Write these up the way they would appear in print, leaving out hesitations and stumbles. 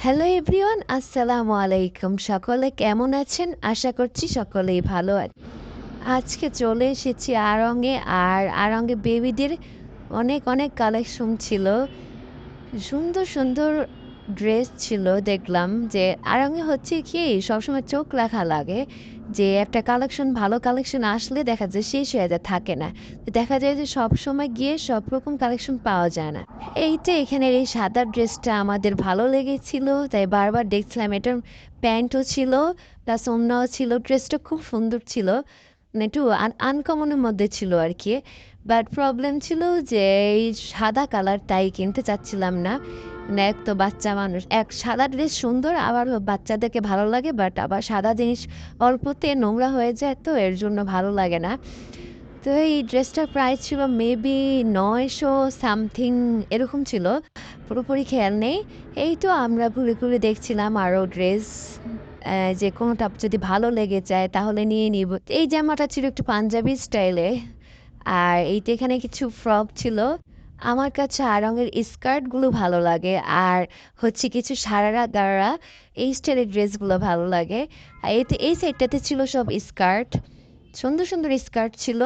Hello everyone, আসসালামু আলাইকুম। সকলে কেমন আছেন? আশা করছি সকলেই ভালো আছেন। আজকে চলে এসেছি আড়ংয়ে। আর আড়ংয়ে বেবিদের অনেক অনেক কালেকশন ছিল। সুন্দর সুন্দর ড্রেস ছিল। দেখলাম যে আড়ংয়ে হচ্ছে কি সবসময় চোখ রাখা লাগে যে একটা কালেকশন, ভালো কালেকশন আসলে দেখা যায় শেষ হয়ে যায়, থাকে না। তো দেখা যায় যে সবসময় গিয়ে সব রকম কালেকশন পাওয়া যায় না। এইটা এখানের এই সাদা ড্রেসটা আমাদের ভালো লেগেছিল, তাই বারবার দেখছিলাম। এটার প্যান্টও ছিল, প্লাস অন্যও ছিল। ড্রেসটা খুব সুন্দর ছিল, মানে একটু আনকমনের মধ্যে ছিল আর কি। বাট প্রবলেম ছিল যে এই সাদা কালারটাই কিনতে চাচ্ছিলাম না। মানে এক তো বাচ্চা মানুষ, এক সাদা ড্রেস সুন্দর, আবার বাচ্চাদেরকে ভালো লাগে, বাট আবার সাদা জিনিস অল্পতে নোংরা হয়ে যায়, তো এর জন্য ভালো লাগে না। তো এই ড্রেসটার প্রাইস ছিল মেবি 900 সামথিং এরকম ছিল, পুরোপুরি খেয়াল নেই। এই তো আমরা ঘুরে ঘুরে দেখছিলাম আরও ড্রেস, যে কোনোটা যদি ভালো লেগে যায় তাহলে নিয়ে নিব। এই জামাটা ছিল একটু পাঞ্জাবি স্টাইলে, আর এইটা এখানে কিছু ফ্রক ছিল। আমার কাছে আড়ংয়ের স্কার্টগুলো ভালো লাগে, আর হচ্ছে কিছু সারারা গারা এই স্টাইলের ড্রেসগুলো ভালো লাগে। আর এতে এই সাইডটাতে ছিল সব স্কার্ট, সুন্দর সুন্দর স্কার্ট ছিল।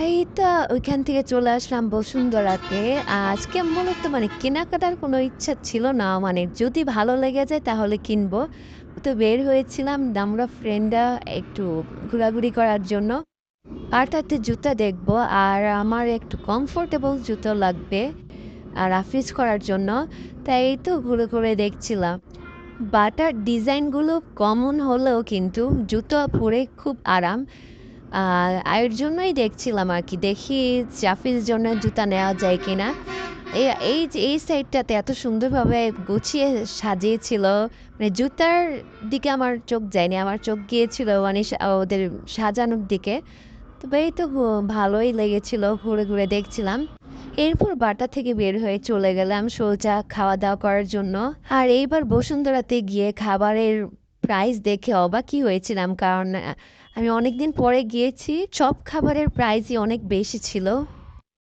এই তো ওইখান থেকে চলে আসলাম বসুন্ধরাতে। আজকে মূলত মানে কেনাকাটার কোনো ইচ্ছা ছিল না, মানে যদি ভালো লেগে যায় তাহলে কিনবো। তো বের হয়েছিলাম আমরা ফ্রেন্ডরা একটু ঘোরাঘুরি করার জন্য। পাটাতে জুতা দেখবো, আর আমার একটু কমফোর্টেবল জুতো লাগবে আর আফিজ করার জন্য। তাই এই তো ঘুরে ঘুরে দেখছিলাম। বাটার ডিজাইনগুলো কমন হলেও কিন্তু জুতো পরে খুব আরাম। এর জন্যই দেখছিলাম আর কি, দেখি জাফির জন্য জুতা নেওয়া যায় কিনা। এই এই যে এই সাইডটাতে এত সুন্দরভাবে গুছিয়ে সাজিয়েছিল, মানে জুতার দিকে আমার চোখ যায়নি, আমার চোখ গিয়েছিল মানে ওদের সাজানোর দিকে। তবে এই তো ভালোই লেগেছিল, ঘুরে ঘুরে দেখছিলাম। এরপর বাটা থেকে বের হয়ে চলে গেলাম সোজা খাওয়া দাওয়া করার জন্য। আর এইবার বসুন্ধরাতে গিয়ে খাবারের প্রাইস দেখে অবাকই হয়েছিলাম, কারণ আমি অনেকদিন পরে গিয়েছি, সব খাবারের প্রাইসই অনেক বেশি ছিল।